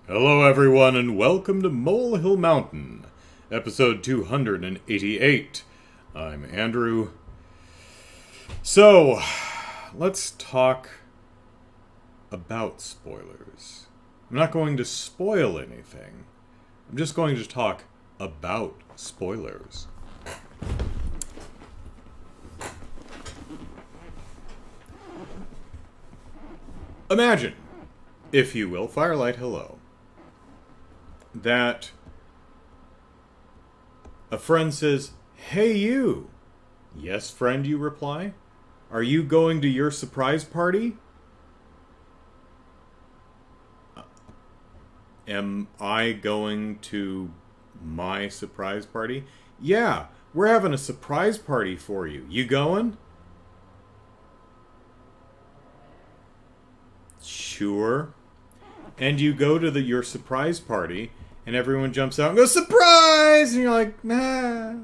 Hello, everyone, and welcome to Molehill Mountain, episode 288. I'm Andrew. So, let's talk about spoilers. I'm not going to spoil anything. I'm just going to talk about spoilers. Imagine, if you will, Firelight Hello, that a friend says, "Hey you." "Yes, friend," you reply. "Are you going to your surprise party?" Am I going to my surprise party? "Yeah, we're having a surprise party for you. You going?" "Sure." And you go to your surprise party, and everyone jumps out and goes, "Surprise!" And you're like, "Nah."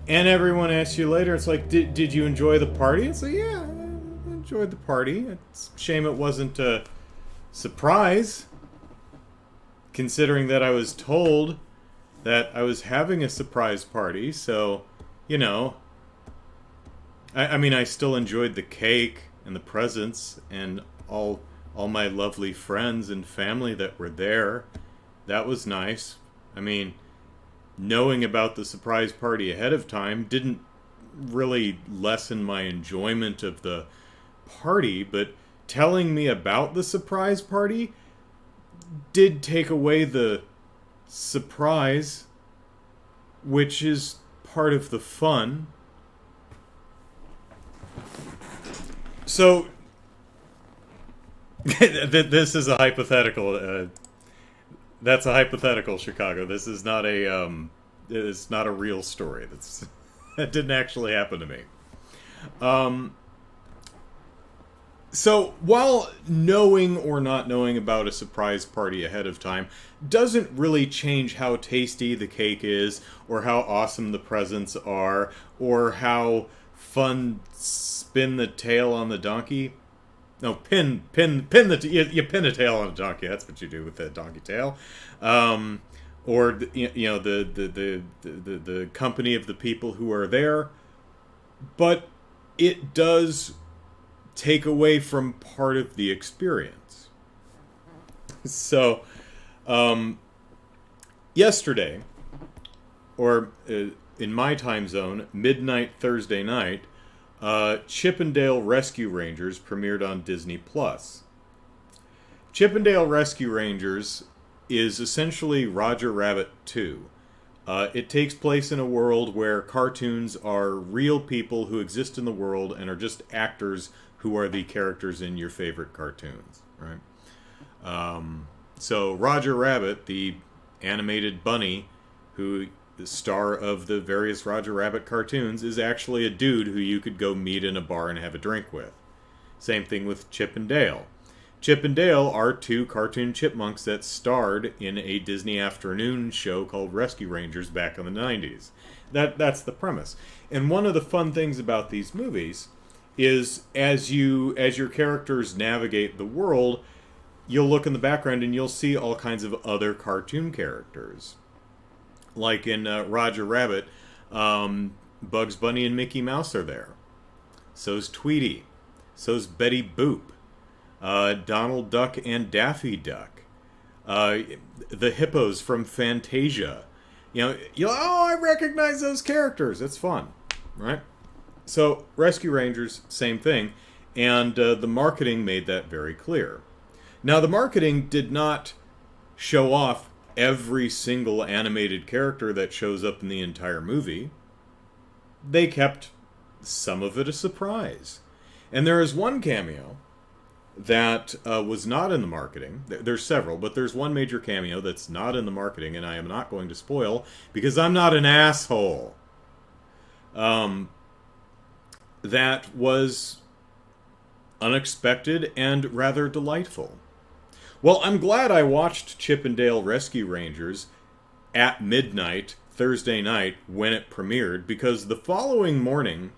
And everyone asks you later, it's like, did you enjoy the party? It's like, "Yeah, I enjoyed the party. It's a shame it wasn't a surprise, considering that I was told that I was having a surprise party, so, you know, I mean, I still enjoyed the cake and the presents and all my lovely friends and family that were there. That was nice. I mean, knowing about the surprise party ahead of time didn't really lessen my enjoyment of the party, but telling me about the surprise party did take away the surprise, which is part of the fun. So, this is a hypothetical. That's a hypothetical, Chicago. This is not a. It's not a real story. That didn't actually happen to me. So, while knowing or not knowing about a surprise party ahead of time doesn't really change how tasty the cake is, or how awesome the presents are, or how fun spin the tail on the donkey. No, pin you pin a tail on a donkey. That's what you do with the donkey tail, or the company of the people who are there. But it does take away from part of the experience. So, yesterday, or in my time zone, midnight Thursday night, Chippendale Rescue Rangers premiered on Disney+. Chippendale Rescue Rangers is essentially Roger Rabbit 2. It takes place in a world where cartoons are real people who exist in the world and are just actors who are the characters in your favorite cartoons, right? So Roger Rabbit, the animated bunny who the star of the various Roger Rabbit cartoons, is actually a dude who you could go meet in a bar and have a drink with. Same thing with Chip and Dale. Chip and Dale are two cartoon chipmunks that starred in a Disney afternoon show called Rescue Rangers back in the 90s. That's the premise. And one of the fun things about these movies is as your characters navigate the world, you'll look in the background and you'll see all kinds of other cartoon characters. Like in Roger Rabbit, Bugs Bunny and Mickey Mouse are there. So's Tweety. So's Betty Boop. Donald Duck and Daffy Duck. The hippos from Fantasia. I recognize those characters. It's fun, right? So, Rescue Rangers, same thing. And the marketing made that very clear. Now, the marketing did not show off every single animated character that shows up in the entire movie. They kept some of it a surprise. And there is one cameo that was not in the marketing. There's several, but there's one major cameo that's not in the marketing, and I am not going to spoil, because I'm not an asshole. That was unexpected and rather delightful. Well, I'm glad I watched Chip and Dale Rescue Rangers at midnight Thursday night when it premiered, because the following morning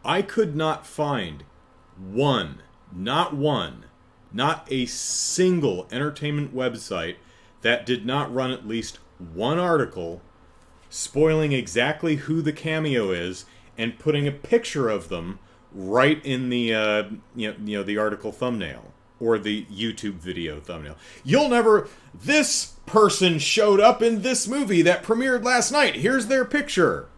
I could not find not one, Not a single entertainment website that did not run at least one article spoiling exactly who the cameo is and putting a picture of them right in the the article thumbnail or the YouTube video thumbnail. You'll never. This person showed up in this movie that premiered last night. Here's their picture.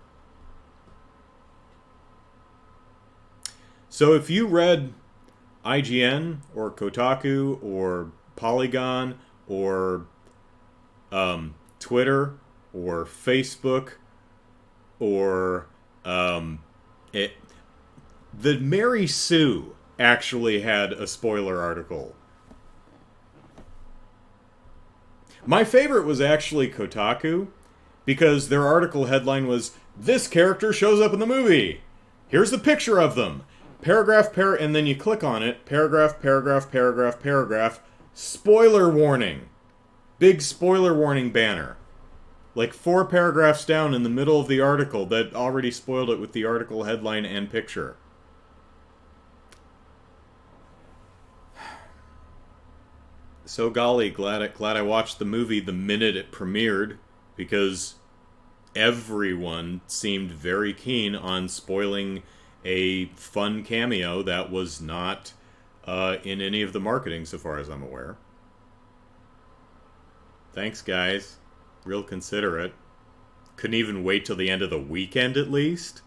So if you read IGN or Kotaku or Polygon or Twitter or Facebook or the Mary Sue actually had a spoiler article. My favorite was actually Kotaku, because their article headline was, "This character shows up in the movie. Here's the picture of them. Paragraph, and then you click on it. Paragraph, paragraph. Spoiler warning. Big spoiler warning banner. Like 4 paragraphs down in the middle of the article that already spoiled it with the article headline and picture. So golly, glad I watched the movie the minute it premiered, because everyone seemed very keen on spoiling a fun cameo that was not in any of the marketing, so far as I'm aware. Thanks, guys. Real considerate. Couldn't even wait till the end of the weekend, at least?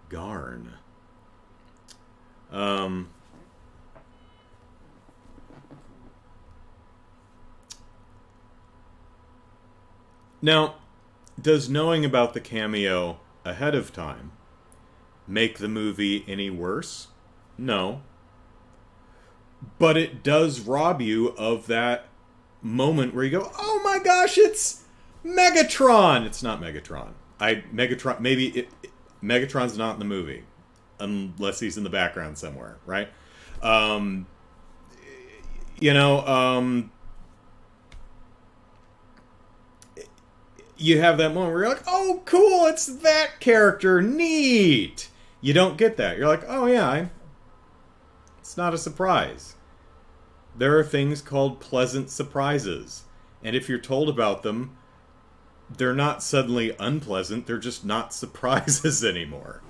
Garn. Now, does knowing about the cameo ahead of time make the movie any worse? No. But it does rob you of that moment where you go, oh my gosh, it's Megatron! It's not Megatron. Megatron's not in the movie. Unless he's in the background somewhere, right? You have that moment where you're like, oh, cool, it's that character, neat! You don't get that. You're like, oh yeah, it's not a surprise. There are things called pleasant surprises. And if you're told about them, they're not suddenly unpleasant, they're just not surprises anymore.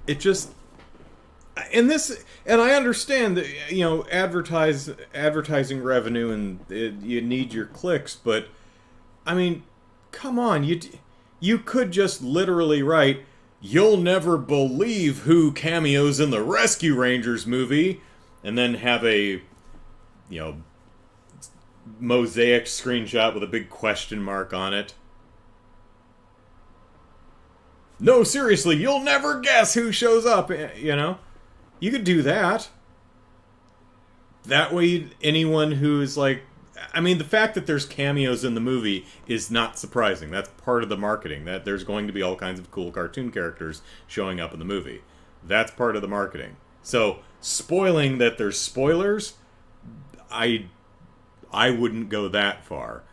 It just... And I understand that, advertising revenue and you need your clicks, but, I mean, come on, you could just literally write, "You'll never believe who cameos in the Rescue Rangers movie," and then have a, mosaic screenshot with a big question mark on it. No, seriously, you'll never guess who shows up, You could do that. That way, anyone who's like... the fact that there's cameos in the movie is not surprising. That's part of the marketing. That there's going to be all kinds of cool cartoon characters showing up in the movie. That's part of the marketing. So, spoiling that there's spoilers, I wouldn't go that far.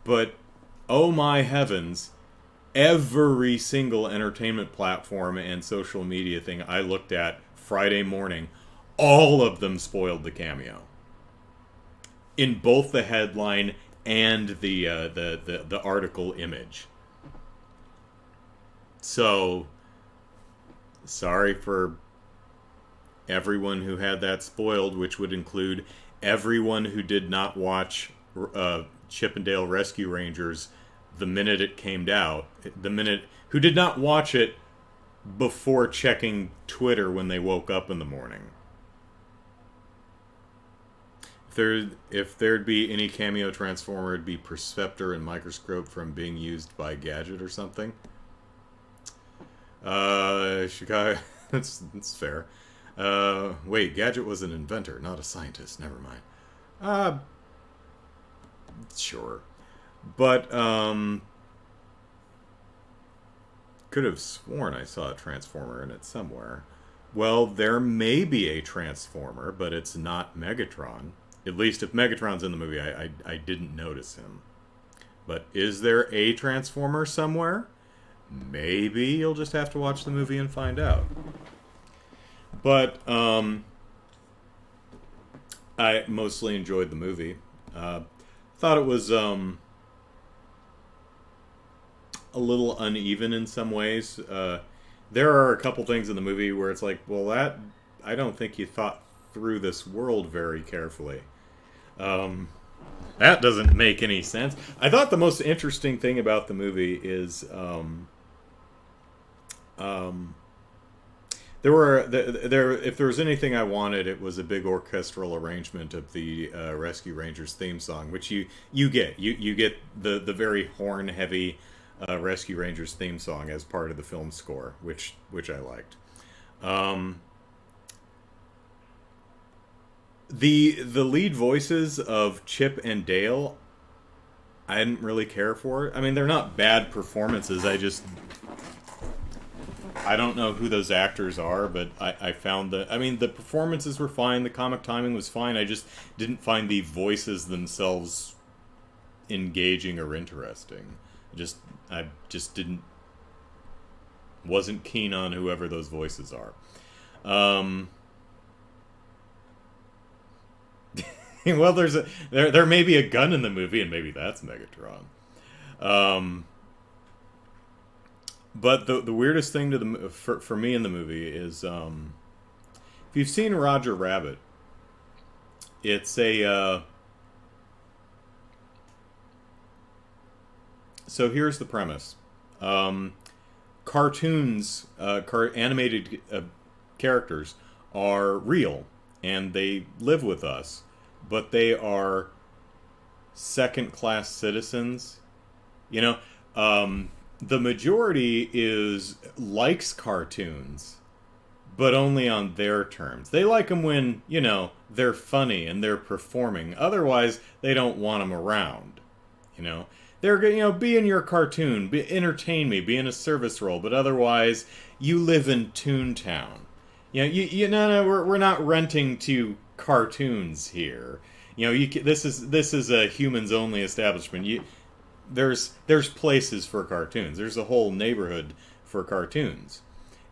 But, oh my heavens, every single entertainment platform and social media thing I looked at Friday morning, all of them spoiled the cameo. In both the headline and the article image. So, sorry for everyone who had that spoiled, which would include everyone who did not watch Chip and Dale Rescue Rangers the minute it came out. Who did not watch it before checking Twitter when they woke up in the morning. If there'd be any cameo Transformer, it'd be Perceptor and Microscope from being used by Gadget or something. Chicago, that's fair. Wait, Gadget was an inventor, not a scientist. Never mind. Sure. But, could have sworn I saw a Transformer in it somewhere. Well, there may be a Transformer, but it's not Megatron. At least if Megatron's in the movie, I didn't notice him. But is there a Transformer somewhere? Maybe you'll just have to watch the movie and find out. But I mostly enjoyed the movie. Thought it was a little uneven in some ways. There are a couple things in the movie where it's like, well, that I don't think you thought through this world very carefully. Um, that doesn't make any sense. I thought the most interesting thing about the movie is um, there. If there was anything I wanted, it was a big orchestral arrangement of the Rescue Rangers theme song, which you get the very horn heavy Rescue Rangers theme song as part of the film score, which I liked. Um, the lead voices of Chip and Dale, I didn't really care for. I mean, they're not bad performances. I don't know who those actors are, but I found that, I mean, the performances were fine, the comic timing was fine. I just didn't find the voices themselves engaging or interesting. I just didn't wasn't keen on whoever those voices are. Um, well, there may be a gun in the movie, and maybe that's Megatron. Um, but the weirdest thing to for me in the movie is if you've seen Roger Rabbit, it's a so here's the premise. Um, Cartoons, animated characters are real and they live with us, but they are second class citizens. You know, the majority is likes cartoons, but only on their terms. They like them when, they're funny and they're performing. Otherwise, they don't want them around. You know, they're be in your cartoon, entertain me, be in a service role, but otherwise, you live in Toontown. No, we're not renting to cartoons here. This is a humans only establishment. There's places for cartoons. There's a whole neighborhood for cartoons,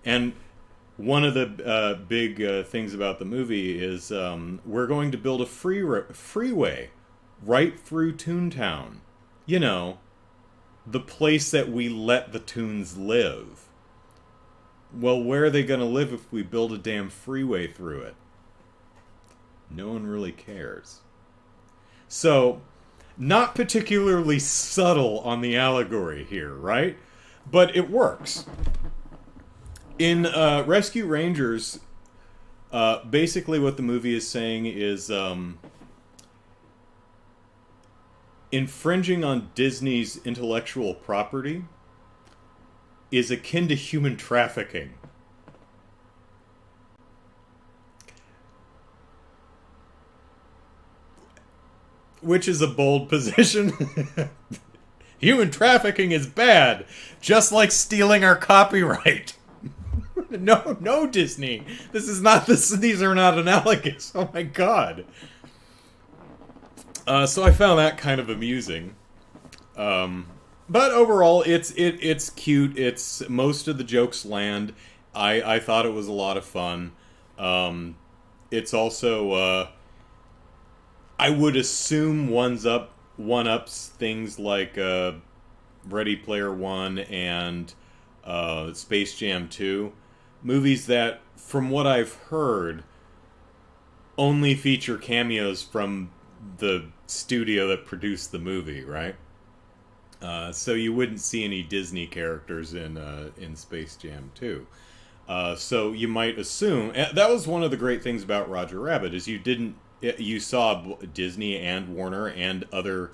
and one of the big things about the movie is we're going to build a freeway right through Toontown. The place that we let the Toons live. Well, where are they going to live if we build a damn freeway through it? No one really cares. So, not particularly subtle on the allegory here, right? But it works. In Rescue Rangers, basically what the movie is saying is infringing on Disney's intellectual property is akin to human trafficking. Which is a bold position. Human trafficking is bad, just like stealing our copyright. No, Disney. These are not analogous. Oh my god. So I found that kind of amusing. But overall, it's cute. Most of the jokes land. I thought it was a lot of fun. It's also I would assume one-ups things like Ready Player One and Space Jam 2. Movies that, from what I've heard, only feature cameos from the studio that produced the movie, right? So you wouldn't see any Disney characters in Space Jam 2. So you might assume that was one of the great things about Roger Rabbit is you saw Disney and Warner and other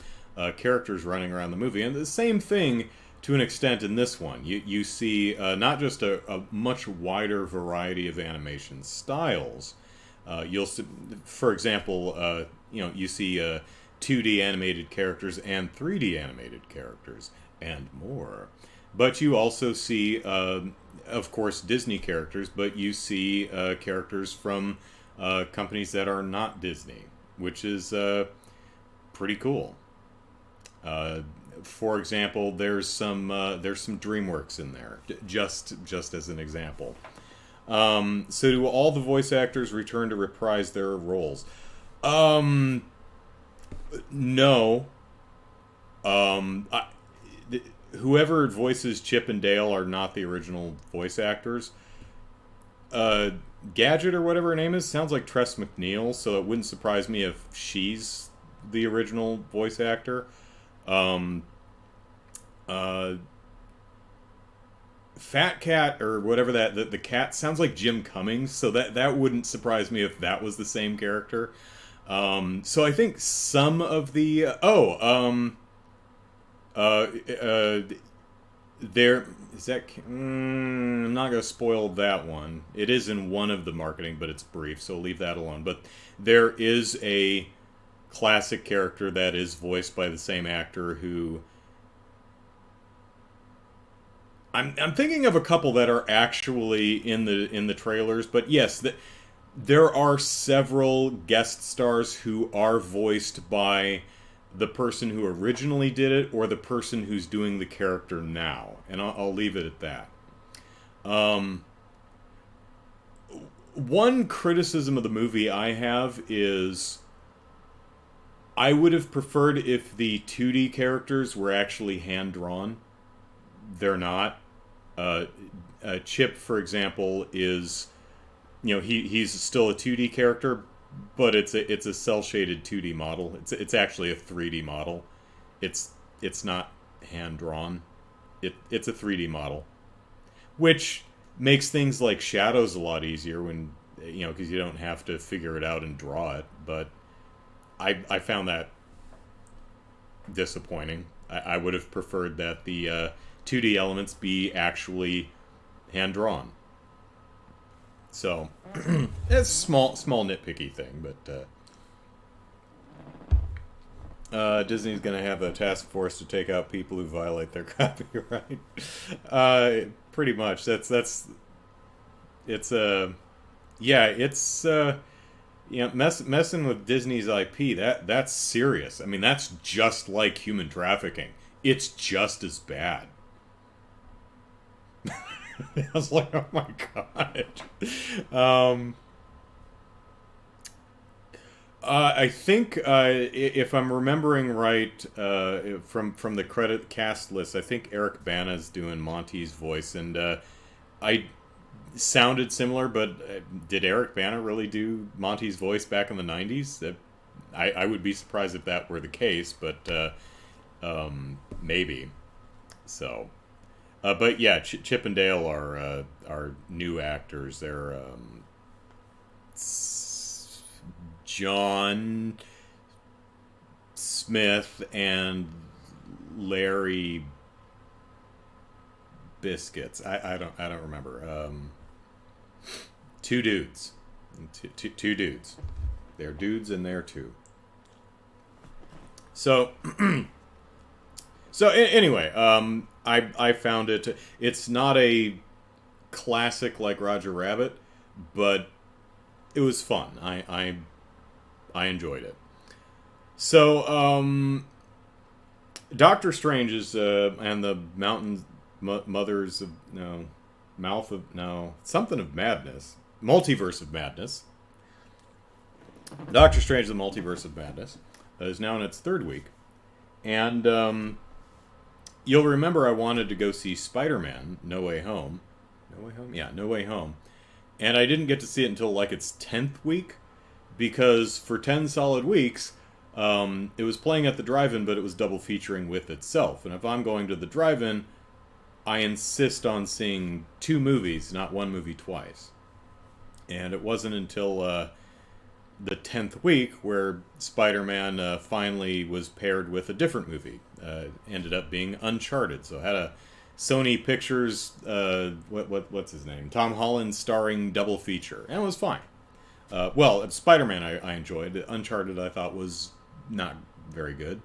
characters running around the movie, and the same thing to an extent in this one. You see not just a much wider variety of animation styles. You'll see, for example, you see 2D animated characters and 3D animated characters and more. But you also see, of course, Disney characters, but you see characters from companies that are not Disney, which is pretty cool. For example, there's some DreamWorks in there, just as an example. So do all the voice actors return to reprise their roles? Um, no. Um, I, Whoever voices Chip and Dale are not the original voice actors. Uh, Gadget or whatever her name is sounds like Tress MacNeille, so it wouldn't surprise me if she's the original voice actor. Um, uh, Fat Cat or whatever the cat sounds like Jim Cummings, so that wouldn't surprise me if that was the same character. So I think some of the uh, uh, there is that. I'm not gonna spoil that one. It is in one of the marketing, but it's brief, so leave that alone. But there is a classic character that is voiced by the same actor who I'm thinking of a couple that are actually in the trailers, but yes, there are several guest stars who are voiced by the person who originally did it or the person who's doing the character now, and I'll leave it at that. Um, One criticism of the movie I have is I would have preferred if the 2D characters were actually hand drawn. They're not. Uh, Chip, for example, is he's still a 2D character, but it's a cell shaded 2D model. It's actually a 3D model. It's not hand drawn. It's a 3D model, which makes things like shadows a lot easier when because you don't have to figure it out and draw it. But I found that disappointing. I would have preferred that the 2D elements be actually hand drawn. So it's a small nitpicky thing, but Disney's going to have a task force to take out people who violate their copyright. Pretty much. It's messing with Disney's IP. That's serious. I mean, that's just like human trafficking. It's just as bad. I was like, oh my god. I think if I'm remembering right from the credit cast list, I think Eric Bana's doing Monty's voice, and I sounded similar, but did Eric Bana really do Monty's voice back in the '90s? I would be surprised if that were the case, but maybe. So. But yeah, Chip and Dale are new actors. They're John Smith and Larry Biscuits. I don't remember. Two dudes, two dudes. They're dudes and they're two. So. So anyway, I found it. It's not a classic like Roger Rabbit, but it was fun. I enjoyed it. So Doctor Strange is and the Mothers of something of Madness, Multiverse of Madness. Doctor Strange: The Multiverse of Madness is now in its third week, and you'll remember I wanted to go see Spider-Man: No Way Home. No Way Home? Yeah, No Way Home. And I didn't get to see it until like its 10th week, because for 10 solid weeks, it was playing at the drive-in, but it was double featuring with itself. And if I'm going to the drive-in, I insist on seeing 2 movies, not one movie twice. And it wasn't until the 10th week where Spider-Man finally was paired with a different movie. Ended up being Uncharted. So it had a Sony Pictures, what's his name? Tom Holland starring double feature. And it was fine. Well, Spider-Man I enjoyed. Uncharted I thought was not very good.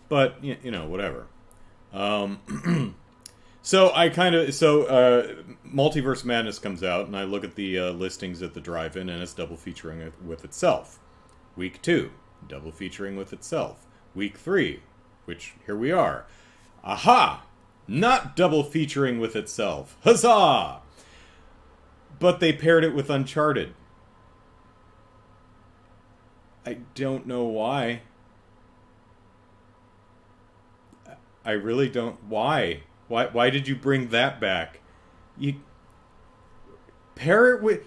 But, whatever. So Multiverse Madness comes out, and I look at the listings at the drive-in, and it's double featuring it with itself. Week 2, double featuring with itself. Week 3, which here we are. Aha! Not double featuring with itself. Huzzah! But they paired it with Uncharted. I don't know why. I really don't. Why? Why did you bring that back? You pair it with.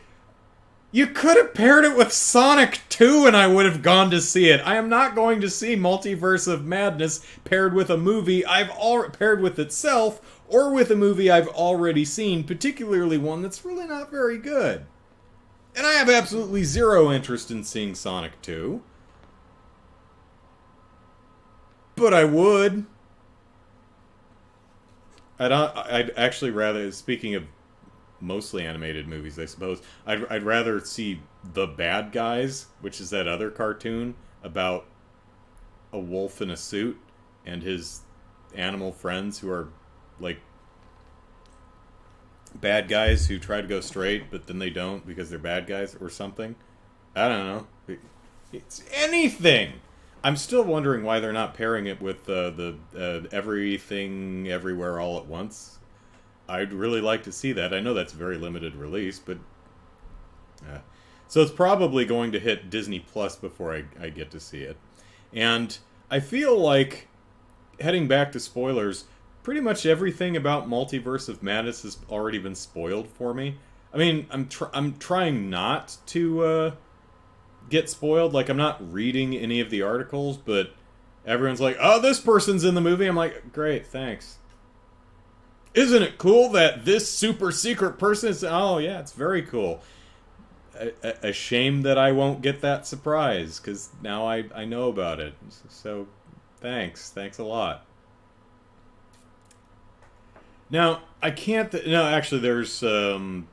You could have paired it with Sonic 2 and I would have gone to see it. I am not going to see Multiverse of Madness paired with a movie I've already paired with itself or with a movie I've already seen, particularly one that's really not very good. And I have absolutely zero interest in seeing Sonic 2. But I would. I'd actually rather, speaking of mostly animated movies, I suppose, I'd rather see The Bad Guys, which is that other cartoon about a wolf in a suit and his animal friends who are like bad guys who try to go straight, but then they don't because they're bad guys or something. I don't know. It's anything. I'm still wondering why they're not pairing it with the Everything Everywhere All at Once. I'd really like to see that. I know that's very limited release, but so it's probably going to hit Disney Plus before I get to see it. And I feel like, heading back to spoilers, pretty much everything about Multiverse of Madness has already been spoiled for me. I mean, I'm trying not to get spoiled. Like, I'm not reading any of the articles, but everyone's like, oh, this person's in the movie. I'm like, great, thanks. Isn't it cool that this super secret person is... Oh, yeah, it's very cool. A shame that I won't get that surprise, because now I know about it. So, thanks. Thanks a lot. Now, I can't... No, actually, there's... And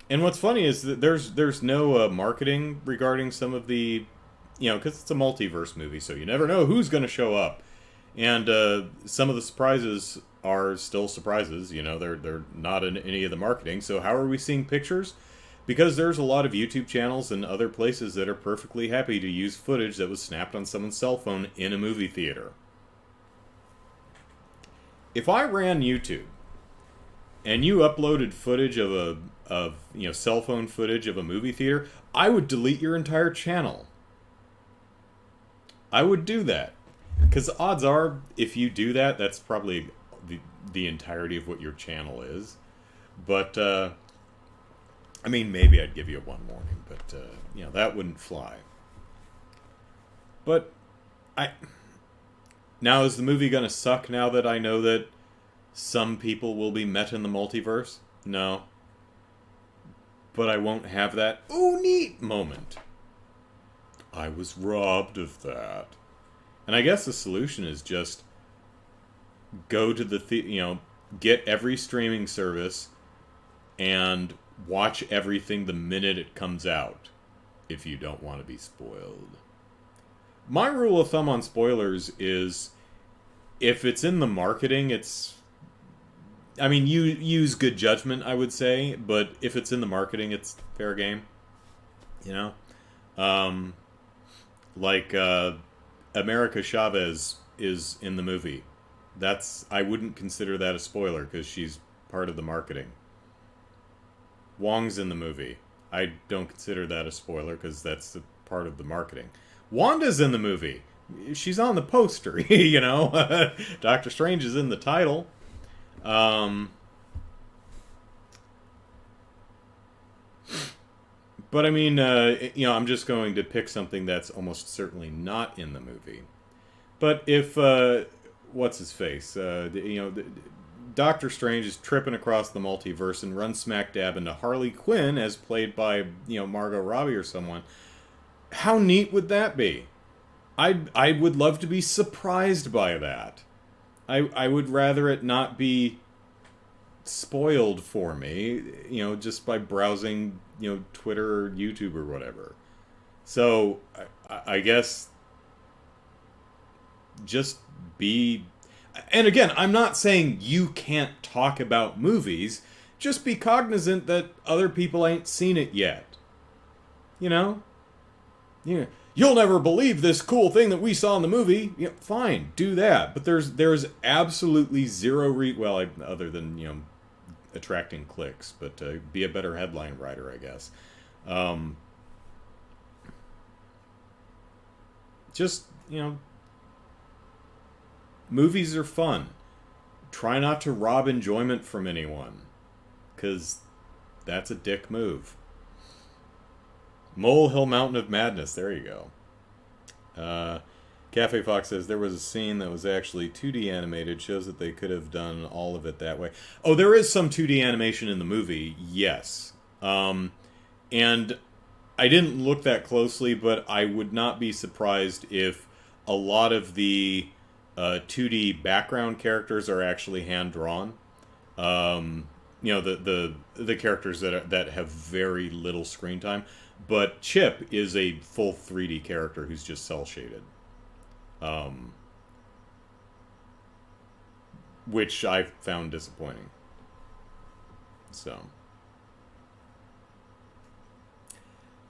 what's funny is that there's no marketing regarding some of the... because it's a multiverse movie, so you never know who's going to show up. And some of the surprises are still surprises. They're not in any of the marketing. So how are we seeing pictures? Because there's a lot of YouTube channels and other places that are perfectly happy to use footage that was snapped on someone's cell phone in a movie theater. If I ran YouTube and you uploaded footage of cell phone footage of a movie theater, I would delete your entire channel. I would do that. Because odds are, if you do that, that's probably the entirety of what your channel is. But, I mean, maybe I'd give you a one warning, but, that wouldn't fly. But, now, is the movie going to suck now that I know that some people will be met in the multiverse? No. But I won't have that, oh, neat moment. I was robbed of that. And I guess the solution is just go to get every streaming service and watch everything the minute it comes out if you don't want to be spoiled. My rule of thumb on spoilers is if it's in the marketing, you use good judgment, I would say, but if it's in the marketing, it's fair game. Like America Chavez is in the movie. I wouldn't consider that a spoiler because she's part of the marketing. Wong's in the movie. I don't consider that a spoiler because that's part of the marketing. Wanda's in the movie. She's on the poster, Doctor Strange is in the title. But I mean, I'm just going to pick something that's almost certainly not in the movie. But if, what's his face? Doctor Strange is tripping across the multiverse and runs smack dab into Harley Quinn, as played by, Margot Robbie or someone. How neat would that be? I would love to be surprised by that. I would rather it not be spoiled for me, just by browsing, Twitter or YouTube or whatever. So, I guess just be... And again, I'm not saying you can't talk about movies, just be cognizant that other people ain't seen it yet. you'll never believe this cool thing that we saw in the movie. Yeah, fine, do that. But there's absolutely zero other than attracting clicks, but be a better headline writer, I guess. Just movies are fun. Try not to rob enjoyment from anyone, because that's a dick move. Molehill Mountain of Madness. There you go. Cafe Fox says there was a scene that was actually 2D animated. Shows that they could have done all of it that way. Oh, there is some 2D animation in the movie. Yes. And I didn't look that closely, but I would not be surprised if a lot of the 2D background characters are actually hand drawn. The characters that have very little screen time. But Chip is a full 3D character who's just cel shaded, which I found disappointing. So,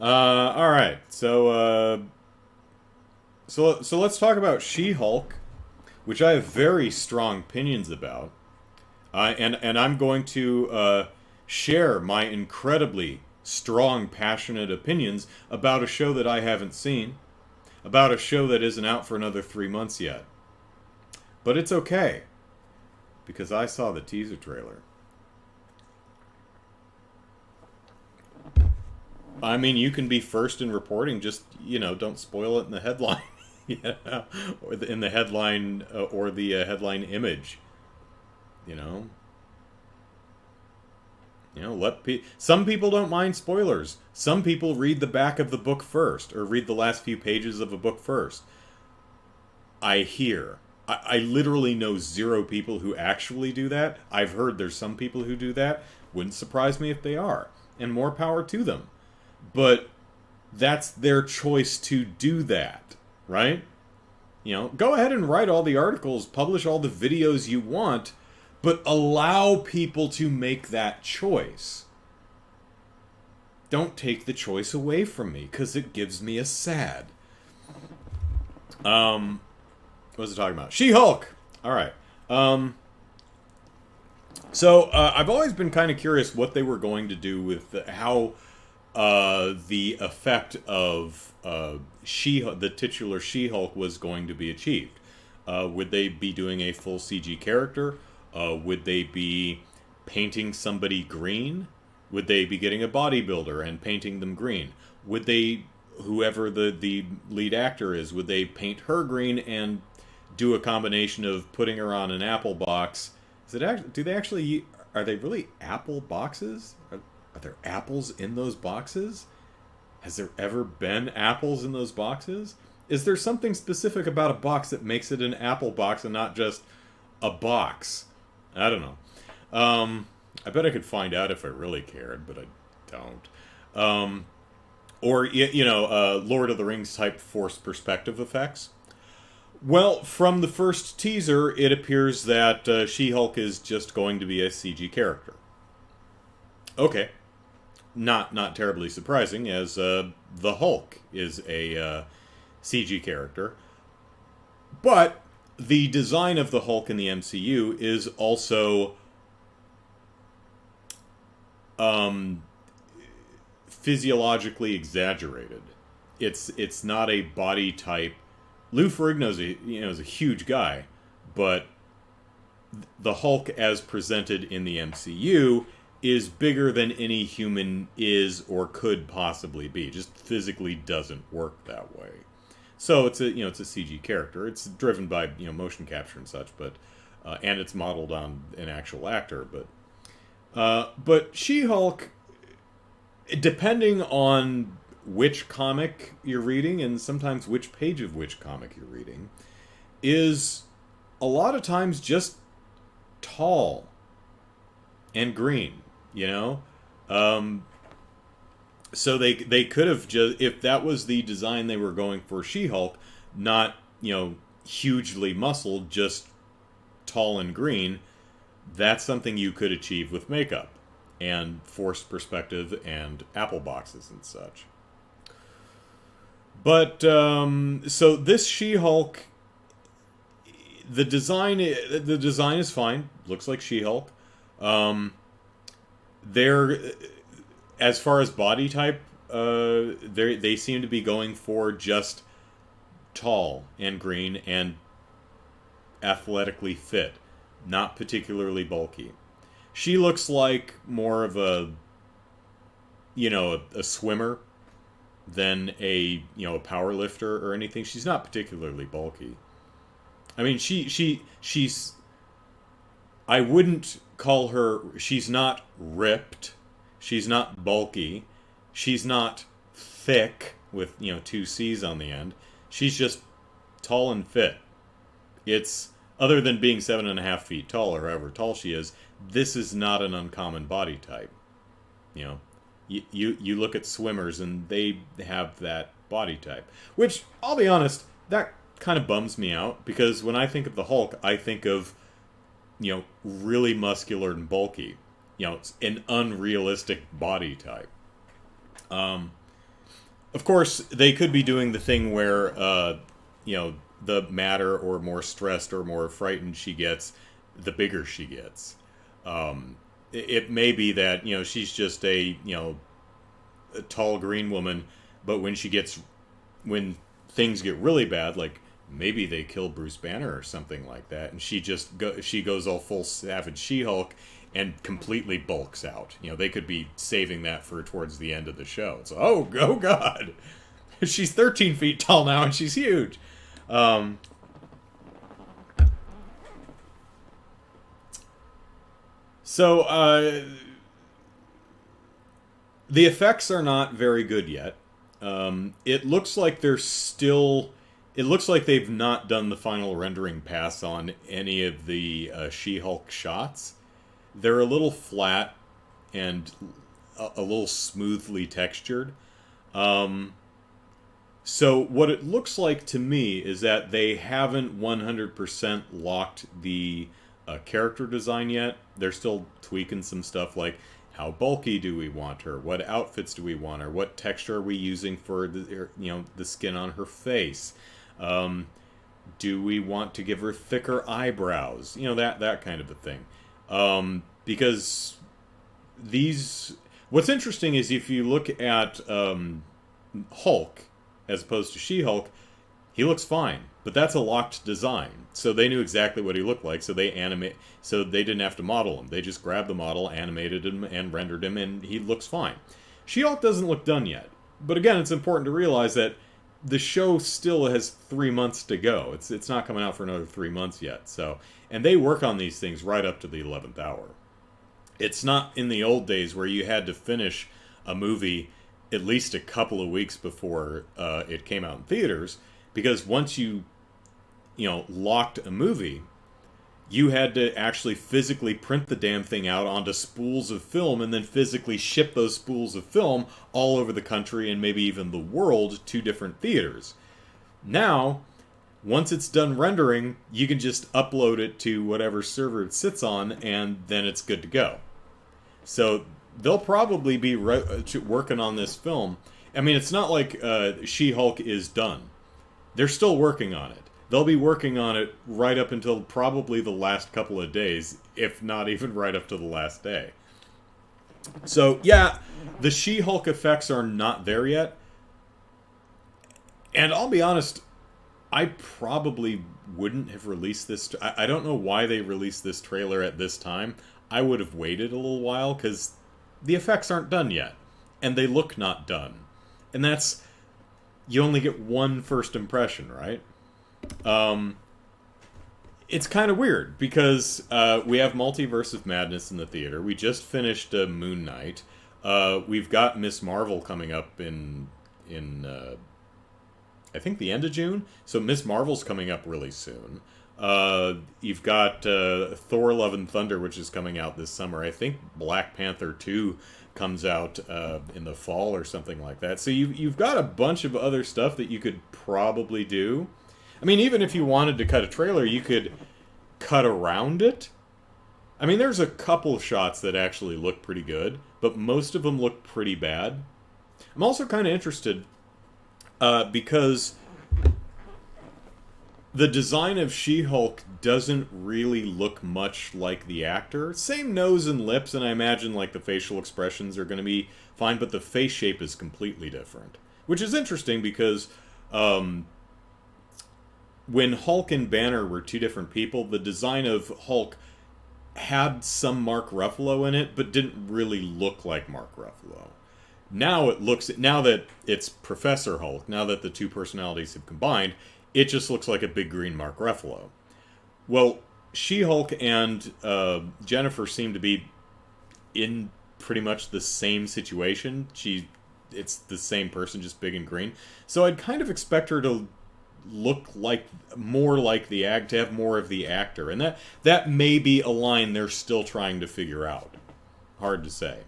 all right. So let's talk about She-Hulk, which I have very strong opinions about, and I'm going to share my incredibly strong, passionate opinions about a show that I haven't seen, about a show that isn't out for another 3 months yet. But it's okay, because I saw the teaser trailer. I mean, you can be first in reporting, just, don't spoil it in the headline. Or in the headline, or the headline image. Some people don't mind spoilers. Some people read the back of the book first, or read the last few pages of a book first. I literally know zero people who actually do that. I've heard there's some people who do that. Wouldn't surprise me if they are. And more power to them. But that's their choice to do that, right? Go ahead and write all the articles, publish all the videos you want, but allow people to make that choice. Don't take the choice away from me, because it gives me a sad. What was I talking about? She-Hulk! Alright. So, I've always been kind of curious what they were going to do with how the effect of the titular She-Hulk was going to be achieved. Would they be doing a full CG character? Would they be painting somebody green? Would they be getting a bodybuilder and painting them green? Would they, whoever the lead actor is, would they paint her green and do a combination of putting her on an apple box? Are they really apple boxes? Are there apples in those boxes? Has there ever been apples in those boxes? Is there something specific about a box that makes it an apple box and not just a box? I don't know. I bet I could find out if I really cared, but I don't. Or Lord of the Rings type forced perspective effects. Well, from the first teaser, it appears that She-Hulk is just going to be a CG character. Okay. Not terribly surprising, as the Hulk is a CG character. But the design of the Hulk in the MCU is also physiologically exaggerated. It's not a body type. Lou Ferrigno's is a huge guy, but the Hulk as presented in the MCU is bigger than any human is or could possibly be. Just physically doesn't work that way. So it's a CG character. It's driven by motion capture and such, but and it's modeled on an actual actor. But She-Hulk, depending on which comic you're reading and sometimes which page of which comic you're reading, is a lot of times just tall and green. So they could have just, if that was the design they were going for She-Hulk, not hugely muscled, just tall and green, that's something you could achieve with makeup and forced perspective and apple boxes and such. But so this She-Hulk, the design is fine. Looks like She-Hulk. They're as far as body type, they seem to be going for just tall and green and athletically fit, not particularly bulky. She looks like more of a, a swimmer than a power lifter or anything. She's not particularly bulky. I mean, she's. I wouldn't call her. She's not ripped. She's not bulky. She's not thick with two C's on the end. She's just tall and fit. It's other than being 7.5 feet tall or however tall she is. This is not an uncommon body type. You look at swimmers and they have that body type. Which, I'll be honest, that kind of bums me out, because when I think of the Hulk, I think of, really muscular and bulky. It's an unrealistic body type. Of course, they could be doing the thing where, the madder or more stressed or more frightened she gets, the bigger she gets. It may be that, she's just a tall green woman, but when things get really bad, like maybe they kill Bruce Banner or something like that, and she goes all full Savage She-Hulk and completely bulks out. They could be saving that for towards the end of the show. It's oh god, she's 13 feet tall now and she's huge. So the effects are not very good yet. It looks like they're still. It looks like they've not done the final rendering pass on any of the She-Hulk shots. They're a little flat and a little smoothly textured. So what it looks like to me is that they haven't 100% locked the character design yet. They're still tweaking some stuff like, how bulky do we want her? What outfits do we want her? What texture are we using for the skin on her face? Do we want to give her thicker eyebrows? That kind of a thing. Because what's interesting is if you look at Hulk as opposed to She-Hulk, he looks fine, but that's a locked design. So they knew exactly what he looked like, so they didn't have to model him. They just grabbed the model, animated him, and rendered him, and he looks fine. She-Hulk doesn't look done yet. But again, it's important to realize that the show still has 3 months to go. It's not coming out for another 3 months yet. So, and they work on these things right up to the 11th hour. It's not in the old days where you had to finish a movie at least a couple of weeks before it came out in theaters, because once you locked a movie, you had to actually physically print the damn thing out onto spools of film and then physically ship those spools of film all over the country and maybe even the world to different theaters. Now, once it's done rendering, you can just upload it to whatever server it sits on, and then it's good to go. So they'll probably be working on this film. I mean, it's not like She-Hulk is done. They're still working on it. They'll be working on it right up until probably the last couple of days, if not even right up to the last day. So, yeah, the She-Hulk effects are not there yet. And I'll be honest, I probably wouldn't have released this. I don't know why they released this trailer at this time. I would have waited a little while, because the effects aren't done yet. And they look not done. And that's... You only get one first impression, right? It's kind of weird, because we have Multiverse of Madness in the theater. We just finished Moon Knight. We've got Miss Marvel coming up in I think the end of June. So Miss Marvel's coming up really soon. You've got Thor: Love and Thunder, which is coming out this summer. I think Black Panther 2 comes out in the fall or something like that. So you've got a bunch of other stuff that you could probably do. I mean, even if you wanted to cut a trailer, you could cut around it. I mean, there's a couple of shots that actually look pretty good, but most of them look pretty bad. I'm also kind of interested. Because the design of She-Hulk doesn't really look much like the actor. Same nose and lips, and I imagine like the facial expressions are going to be fine, but the face shape is completely different. Which is interesting because when Hulk and Banner were two different people, the design of Hulk had some Mark Ruffalo in it, but didn't really look like Mark Ruffalo. Now that it's Professor Hulk, now that the two personalities have combined, it just looks like a big green Mark Ruffalo. Well, She-Hulk and Jennifer seem to be in pretty much the same situation. It's the same person, just big and green. So I'd kind of expect her to look like more like to have more of the actor, and that may be a line they're still trying to figure out. Hard to say,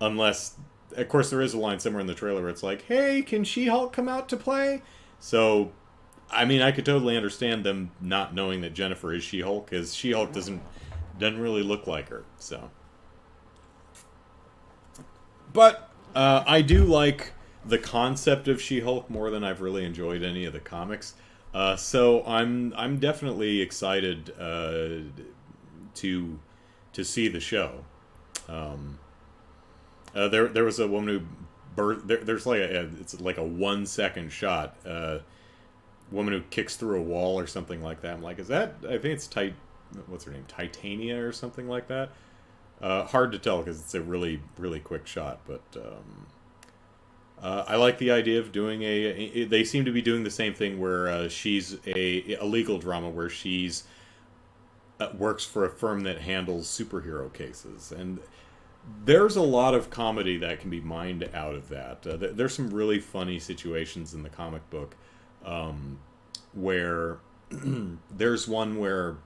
unless, of course, there is a line somewhere in the trailer where it's like, "Hey, can She-Hulk come out to play?" So, I mean, I could totally understand them not knowing that Jennifer is She-Hulk, because She-Hulk doesn't really look like her. So, but I do like the concept of She-Hulk more than I've really enjoyed any of the comics. So I'm definitely excited to see the show. There was a woman who there's like it's like a 1 second shot. Woman who kicks through a wall or something like that. I'm like, is that? I think it's what's her name? Titania or something like that. Hard to tell because it's a really, really quick shot, but I like the idea of doing they seem to be doing the same thing where she's a legal drama where she's works for a firm that handles superhero cases, and there's a lot of comedy that can be mined out of that. There's some really funny situations in the comic book where there's one where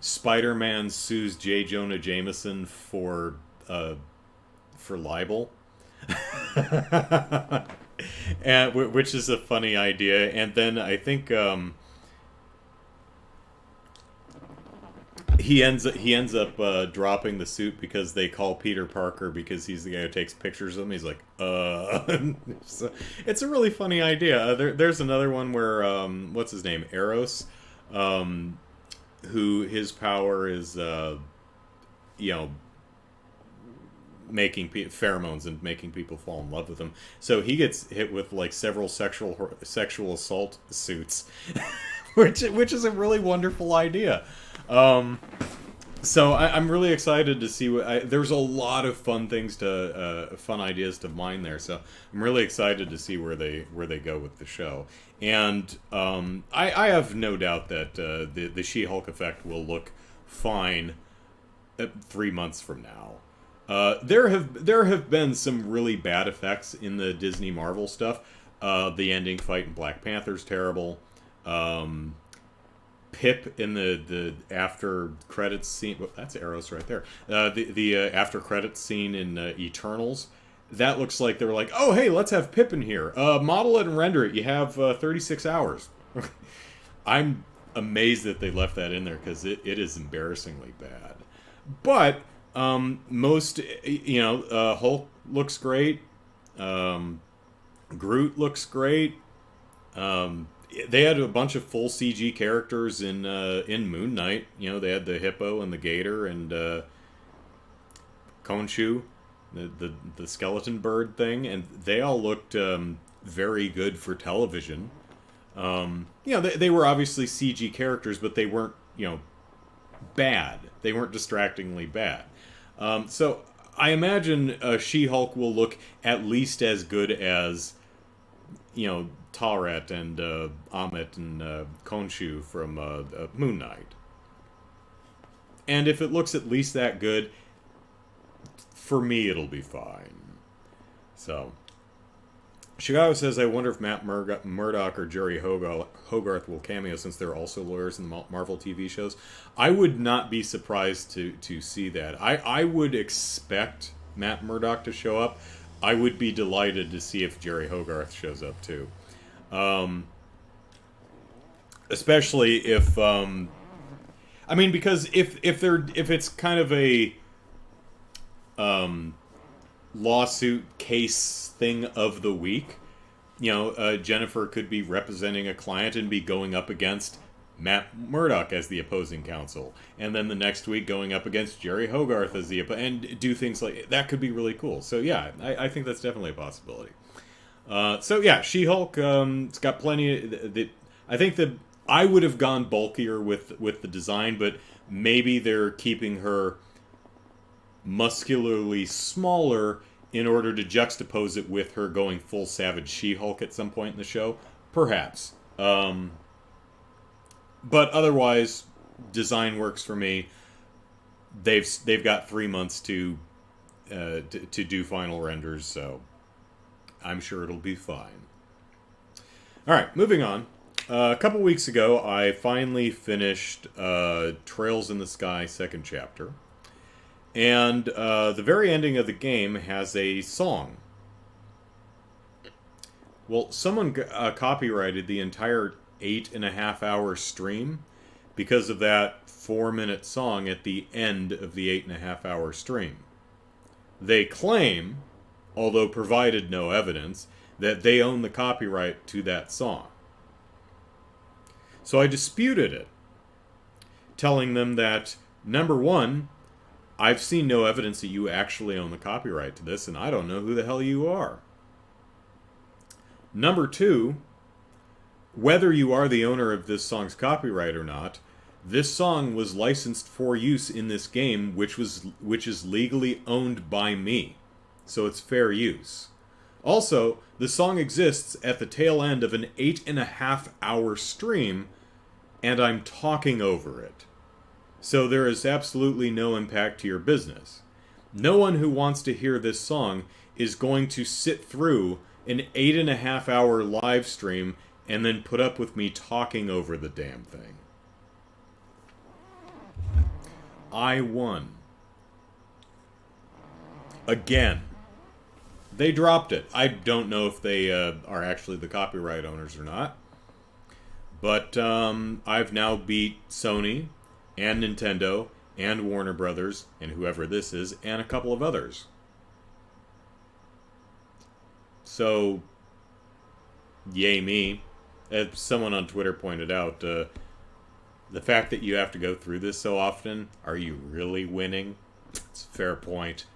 Spider-Man sues J. Jonah Jameson for libel, and which is a funny idea. And then I think he ends up dropping the suit because they call Peter Parker because he's the guy who takes pictures of him. He's like, So it's a really funny idea. There's another one where what's his name, Eros, who his power is making pheromones and making people fall in love with him. So he gets hit with like several sexual assault suits, which is a really wonderful idea. So I'm really excited to see there's a lot of fun ideas to mine there. So I'm really excited to see where they go with the show. And I have no doubt that the She-Hulk effect will look fine 3 months from now. There have been some really bad effects in the Disney Marvel stuff. The ending fight in Black Panther's terrible. Pip in the after credits scene. Well, that's Eros right there. The after credits scene in Eternals. That looks like they were like, oh hey, let's have Pip in here. Model it and render it. You have 36 hours. I'm amazed that they left that in there because it is embarrassingly bad. But most, Hulk looks great. Groot looks great. They had a bunch of full CG characters in Moon Knight. They had the hippo and the gator and Khonshu, the skeleton bird thing, and they all looked very good for television. They were obviously CG characters, but they weren't, bad. They weren't distractingly bad. So I imagine She-Hulk will look at least as good as, Tawret and Amit and Khonshu from Moon Knight. And if it looks at least that good, for me it'll be fine. So, Chicago says, I wonder if Matt Murdock or Jerry Hogarth will cameo since they're also lawyers in the Marvel TV shows. I would not be surprised to see that. I would expect Matt Murdock to show up. I would be delighted to see if Jerry Hogarth shows up too. Especially if because if it's kind of a lawsuit case thing of the week. Jennifer could be representing a client and be going up against Matt Murdock as the opposing counsel, and then the next week going up against Jerry Hogarth as and do things like that. Could be really cool. So yeah, I think that's definitely a possibility. So yeah, She-Hulk. It's got plenty. I think that I would have gone bulkier with the design, but maybe they're keeping her muscularly smaller in order to juxtapose it with her going full Savage She-Hulk at some point in the show. Perhaps. But otherwise, design works for me. They've got 3 months to do final renders, so I'm sure it'll be fine. All right, moving on. A couple weeks ago, I finally finished Trails in the Sky second chapter. And the very ending of the game has a song. Well, someone copyrighted the entire 8.5-hour stream because of that 4-minute song at the end of the 8.5-hour stream. They claim, although provided no evidence, that they own the copyright to that song. So I disputed it, telling them that, number one, I've seen no evidence that you actually own the copyright to this, and I don't know who the hell you are. Number two, whether you are the owner of this song's copyright or not, this song was licensed for use in this game, which is legally owned by me. So it's fair use. Also, the song exists at the tail end of an 8.5-hour stream, and I'm talking over it. So there is absolutely no impact to your business. No one who wants to hear this song is going to sit through an 8.5-hour live stream and then put up with me talking over the damn thing. I won. Again. They dropped it. I don't know if they are actually the copyright owners or not. But I've now beat Sony and Nintendo and Warner Brothers and whoever this is and a couple of others. So, yay me. As someone on Twitter pointed out, the fact that you have to go through this so often, are you really winning? It's a fair point.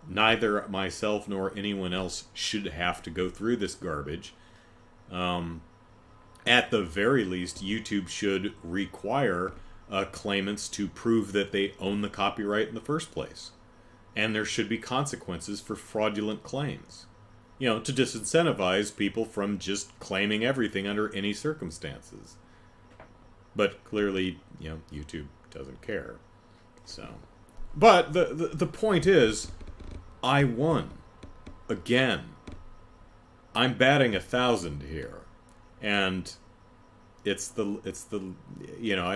Neither myself nor anyone else should have to go through this garbage. At the very least, YouTube should require claimants to prove that they own the copyright in the first place. And there should be consequences for fraudulent claims. To disincentivize people from just claiming everything under any circumstances. But clearly, YouTube doesn't care. So, but the point is, I won. Again. I'm batting 1,000 here. And it's the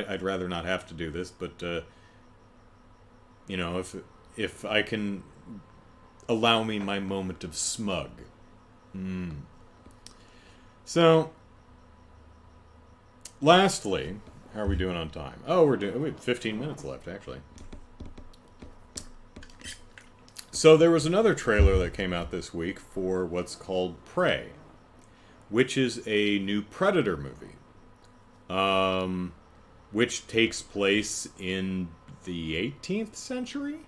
I'd rather not have to do this, but if I can allow me my moment of smug. So, lastly, how are we doing on time? Oh, we have 15 minutes left, actually. So there was another trailer that came out this week for what's called Prey, which is a new Predator movie, which takes place in the 18th century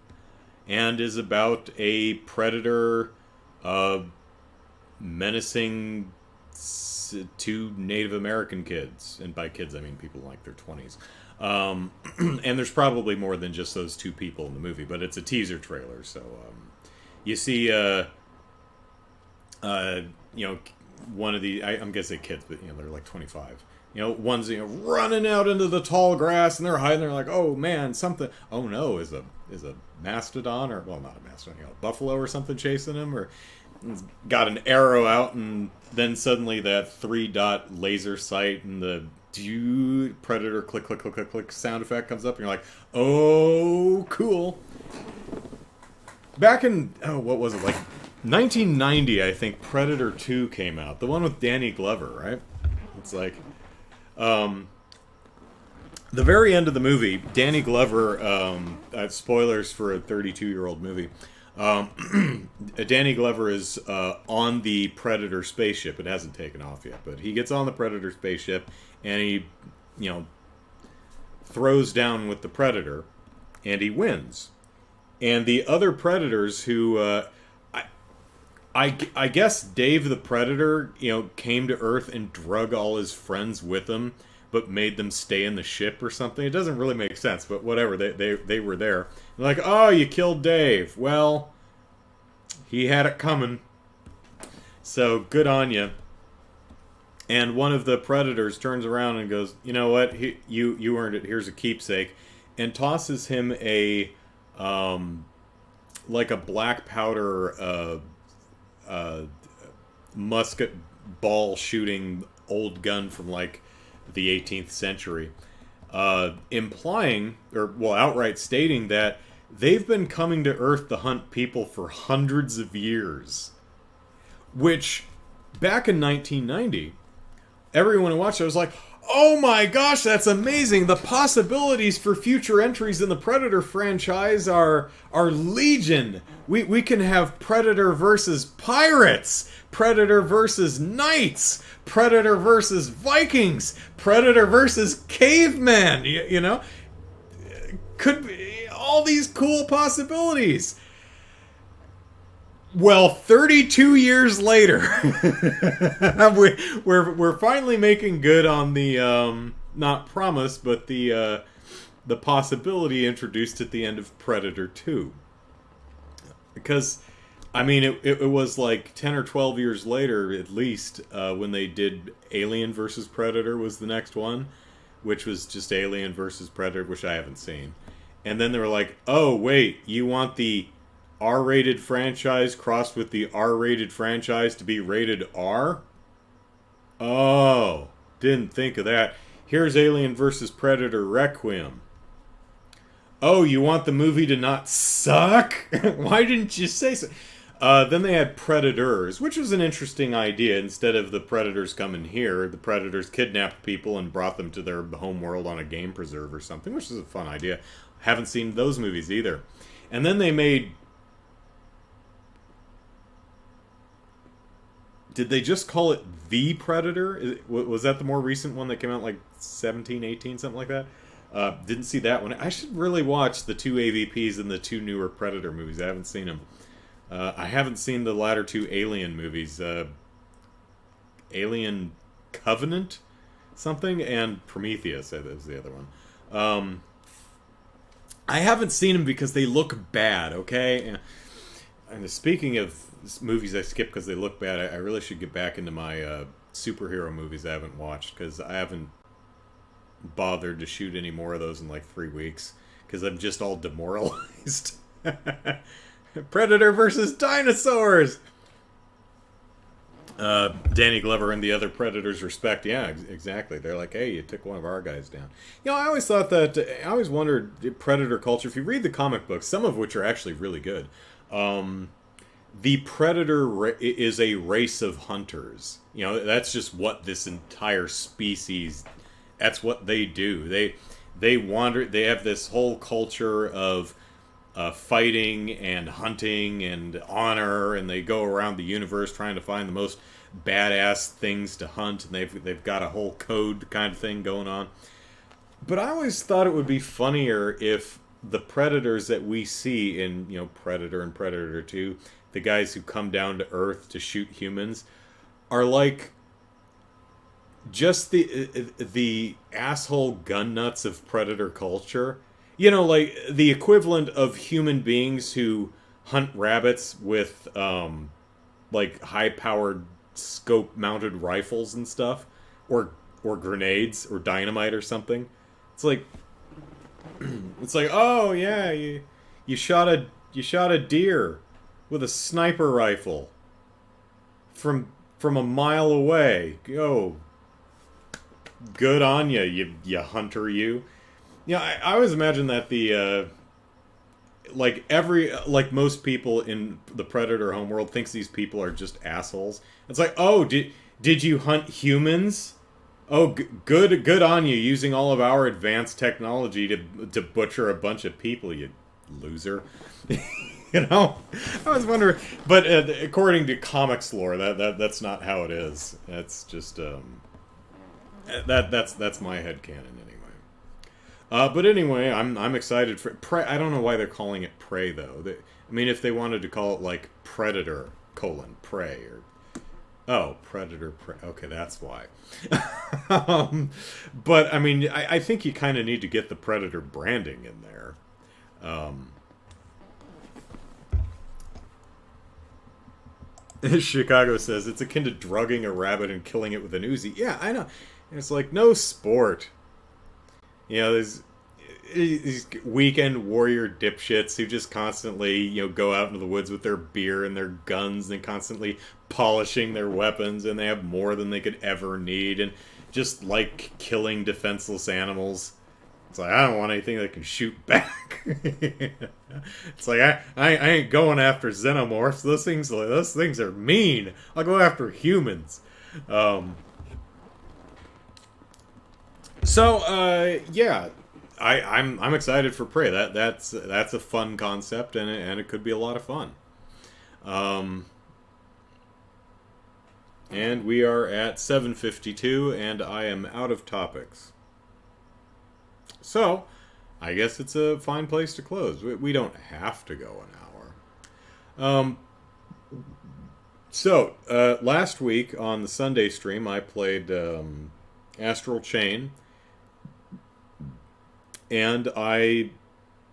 and is about a predator menacing two Native American kids. And by kids, I mean people in like their 20s. And there's probably more than just those two people in the movie, but it's a teaser trailer. So you see, one of the, I'm guessing kids, but they're like 25. One's running out into the tall grass and they're hiding. They're like, oh man, something. Oh no, is a mastodon or not a mastodon, a buffalo or something chasing him, or got an arrow out, and then suddenly that 3-dot laser sight and the predator click click click click click sound effect comes up, and you're like, oh cool. Back in what was it, like 1990, I think Predator 2 came out, the one with Danny Glover, right? It's like the very end of the movie, Danny Glover, spoilers for a 32-year-old movie, Danny Glover is on the Predator spaceship. It hasn't taken off yet, but he gets on the Predator spaceship and he, you know, throws down with the Predator, and he wins. And the other Predators who, I guess Dave the Predator, you know, came to Earth and drug all his friends with him, but made them stay in the ship or something. It doesn't really make sense, but whatever. They were there. They're like, oh, you killed Dave. Well, he had it coming. So good on you. And one of the Predators turns around and goes, you know what? You earned it. Here's a keepsake, and tosses him a like a black powder musket ball shooting old gun from like the 18th century, implying, or well, outright stating that they've been coming to Earth to hunt people for hundreds of years. Which, back in 1990, everyone who watched it was like, oh my gosh, that's amazing! The possibilities for future entries in the Predator franchise are legion. We can have Predator versus pirates, Predator versus knights, Predator versus Vikings, Predator versus cavemen. You know, could be all these cool possibilities. Well, 32 years later, we're finally making good on the not promise, but the possibility introduced at the end of Predator 2. Because, I mean, it was like 10 or 12 years later, at least, when they did Alien versus Predator was the next one, which was just Alien versus Predator, which I haven't seen. And then they were like, oh, wait, you want the R-rated franchise crossed with the R-rated franchise to be rated R? Oh, didn't think of that. Here's Alien vs. Predator Requiem. Oh, you want the movie to not suck? Why didn't you say so? Then they had Predators, which was an interesting idea. Instead of the Predators coming here, the Predators kidnapped people and brought them to their home world on a game preserve or something, which is a fun idea. Haven't seen those movies either. And then they made... Did they just call it The Predator? Was that the more recent one that came out like 17, 18, something like that? Didn't see that one. I should really watch the two AVPs and the two newer Predator movies. I haven't seen them. I haven't seen the latter two Alien movies. Alien Covenant something, and Prometheus, that was the other one. I haven't seen them because they look bad, okay? And speaking of movies I skip because they look bad, I really should get back into my superhero movies I haven't watched, because I haven't bothered to shoot any more of those in like 3 weeks, because I'm just all demoralized. Predator versus dinosaurs! Danny Glover and the other Predators respect. Yeah, exactly. They're like, hey, you took one of our guys down. You know, I always thought that, I always wondered, Predator culture, if you read the comic books, some of which are actually really good, the Predator is a race of hunters. You know, that's just what this entire species, that's what they do. They wander, they have this whole culture of fighting and hunting and honor, and they go around the universe trying to find the most badass things to hunt, and they've got a whole code kind of thing going on. But I always thought it would be funnier if the Predators that we see in, you know, Predator and Predator 2, the guys who come down to Earth to shoot humans, are like just the asshole gun nuts of Predator culture. You know, like the equivalent of human beings who hunt rabbits with like high-powered scope-mounted rifles and stuff, or grenades or dynamite or something. It's like, oh yeah, you shot a deer with a sniper rifle from a mile away. Oh, good on you, you hunter, you. Yeah, I always imagine that the like most people in the Predator homeworld thinks these people are just assholes. It's like, oh, did you hunt humans? Oh, good on you, using all of our advanced technology to butcher a bunch of people, you loser. You know, I was wondering, but according to comics lore, that's not how it is. That's just that's my headcanon anyway. But anyway, I'm excited for Prey. I don't know why they're calling it Prey though. I mean, if they wanted to call it like Predator Prey or Predator Prey. Okay, that's why. But I mean, I think you kind of need to get the Predator branding in there. Chicago says it's akin to drugging a rabbit and killing it with an Uzi. Yeah, I know. And it's like no sport. You know, there's these weekend warrior dipshits who just constantly, go out into the woods with their beer and their guns and constantly polishing their weapons, and they have more than they could ever need, and just like killing defenseless animals. It's like, I don't want anything that can shoot back. It's like, I ain't going after xenomorphs. Those things are mean. I'll go after humans. Yeah, I'm excited for Prey. That's a fun concept, and it could be a lot of fun. And we are at 7:52, and I am out of topics. So, I guess it's a fine place to close. We don't have to go an hour. Last week on the Sunday stream, I played Astral Chain, and I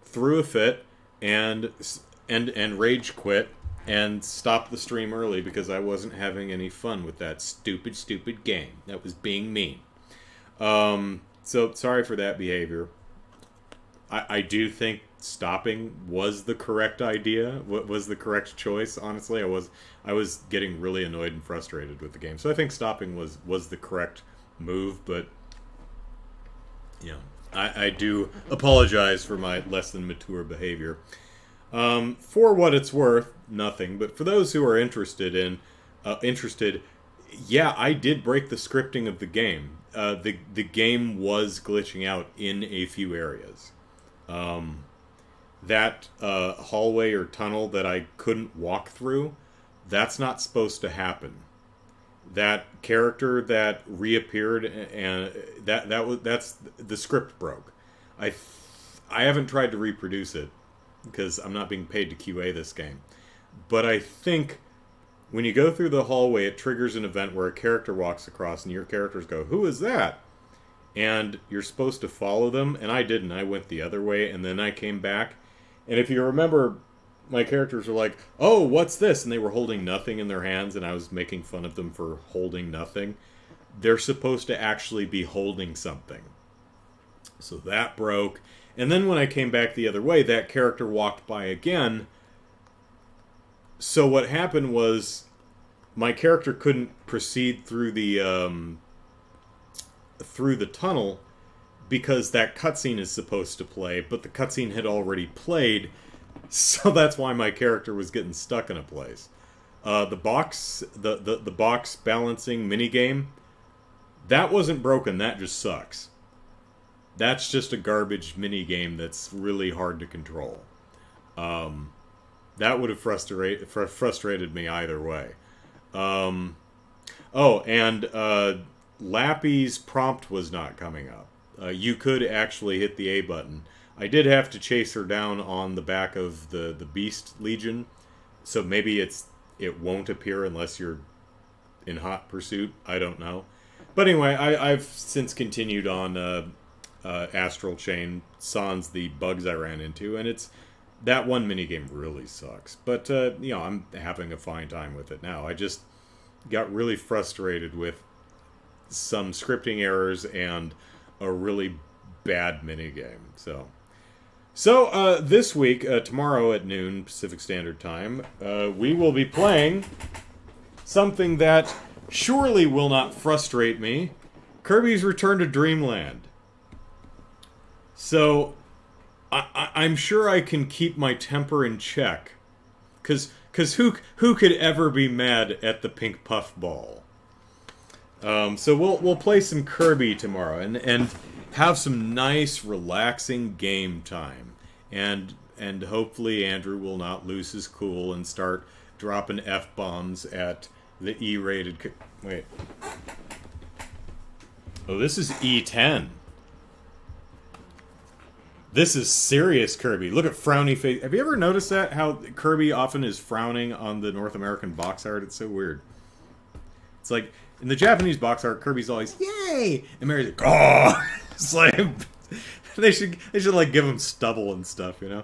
threw a fit and rage quit and stopped the stream early because I wasn't having any fun with that stupid game. That was being mean. So sorry for that behavior. I do think stopping was the correct idea. What was the correct choice? Honestly, I was getting really annoyed and frustrated with the game. So I think stopping was the correct move. But I do apologize for my less than mature behavior. For what it's worth, nothing. But for those who are interested, yeah, I did break the scripting of the game. The game was glitching out in a few areas. That hallway or tunnel that I couldn't walk through, that's not supposed to happen. That character that reappeared, and that's the script broke. I haven't tried to reproduce it because I'm not being paid to QA this game. But I think when you go through the hallway, it triggers an event where a character walks across, and your characters go, "Who is that?" And you're supposed to follow them, and I didn't. I went the other way, and then I came back. And if you remember, my characters were like, "Oh, what's this?" And they were holding nothing in their hands, and I was making fun of them for holding nothing. They're supposed to actually be holding something. So that broke. And then when I came back the other way, that character walked by again. So what happened was my character couldn't proceed through the tunnel because that cutscene is supposed to play, but the cutscene had already played, so that's why my character was getting stuck in a place. The box balancing minigame, that wasn't broken, that just sucks. That's just a garbage minigame that's really hard to control. That would have frustrated me either way. Lappy's prompt was not coming up. You could actually hit the A button. I did have to chase her down on the back of the Beast Legion, so maybe it won't appear unless you're in hot pursuit. I don't know. But anyway, I've since continued on Astral Chain, sans the bugs I ran into, and that one minigame really sucks. But I'm having a fine time with it now. I just got really frustrated with some scripting errors and a really bad minigame. So this week, tomorrow at noon Pacific Standard Time, we will be playing something that surely will not frustrate me: Kirby's Return to Dreamland. So I'm sure I can keep my temper in check, because who could ever be mad at the Pink Puff Ball? So we'll play some Kirby tomorrow and have some nice, relaxing game time. And and hopefully Andrew will not lose his cool and start dropping F-bombs at the E-rated... Wait. Oh, this is E10. This is serious Kirby. Look at frowny face. Have you ever noticed that? How Kirby often is frowning on the North American box art? It's so weird. It's like, in the Japanese box art, Kirby's always, yay! And Mary's like, oh! It's like, they should like give him stubble and stuff, you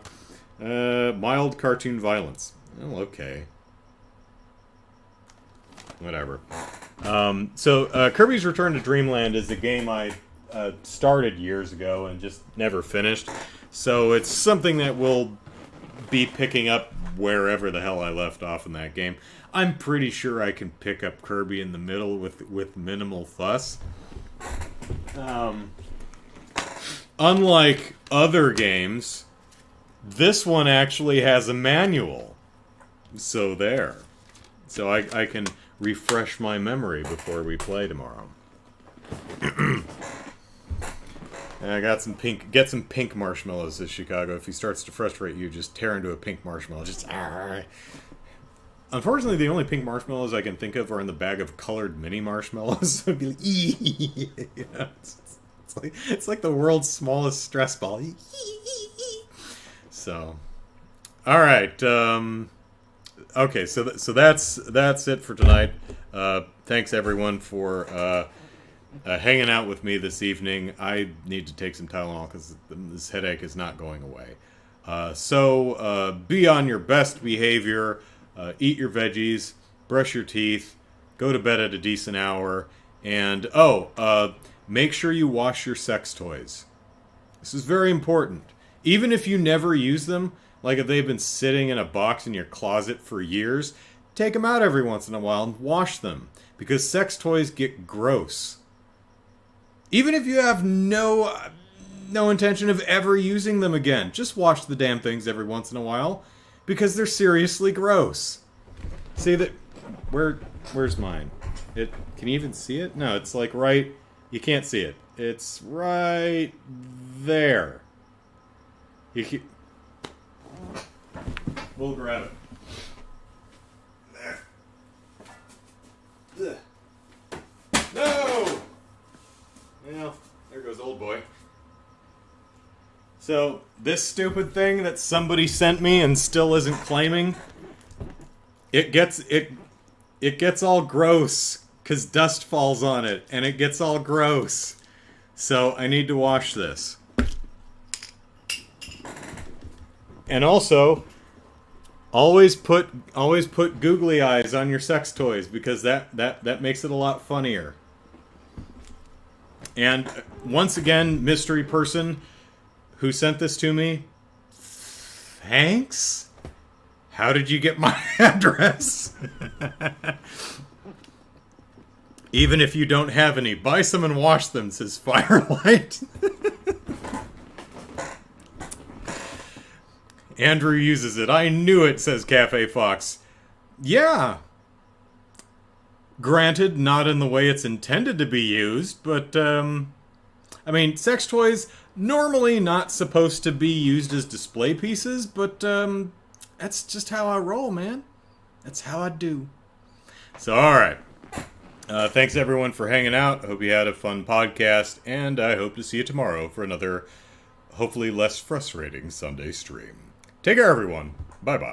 know? Mild cartoon violence. Oh, okay. Whatever. So Kirby's Return to Dreamland is a game I started years ago and just never finished. So it's something that will be picking up wherever the hell I left off in that game. I'm pretty sure I can pick up Kirby in the middle with minimal fuss. Unlike other games, this one actually has a manual. So there. So I can refresh my memory before we play tomorrow. And I got some pink. Get some pink marshmallows, says Chicago. If he starts to frustrate you, just tear into a pink marshmallow. Just. Unfortunately, the only pink marshmallows I can think of are in the bag of colored mini marshmallows. I'd be like, you know, it's like the world's smallest stress ball. So, all right. Okay, so that's it for tonight. Thanks everyone for hanging out with me this evening. I need to take some Tylenol because this headache is not going away. So be on your best behavior. Eat your veggies, brush your teeth, go to bed at a decent hour, and make sure you wash your sex toys. This is very important. Even if you never use them, like if they've been sitting in a box in your closet for years, take them out every once in a while and wash them, because sex toys get gross. Even if you have no intention of ever using them again, just wash the damn things every once in a while, because they're seriously gross. See that? Where's mine? Can you even see it? No, it's like right. You can't see it. It's right there. We'll grab it. There. No! Well, there goes old boy. So, this stupid thing that somebody sent me and still isn't claiming, it gets all gross because dust falls on it and it gets all gross. So, I need to wash this. And also, always put googly eyes on your sex toys, because that makes it a lot funnier. And once again, mystery person who sent this to me, thanks? How did you get my address? Even if you don't have any, buy some and wash them, says Firelight. Andrew uses it. I knew it, says Cafe Fox. Yeah. Granted, not in the way it's intended to be used, but, I mean, sex toys, normally not supposed to be used as display pieces, but, that's just how I roll, man. That's how I do. So, alright. Thanks, everyone, for hanging out. I hope you had a fun podcast, and I hope to see you tomorrow for another, hopefully less frustrating Sunday stream. Take care, everyone. Bye-bye.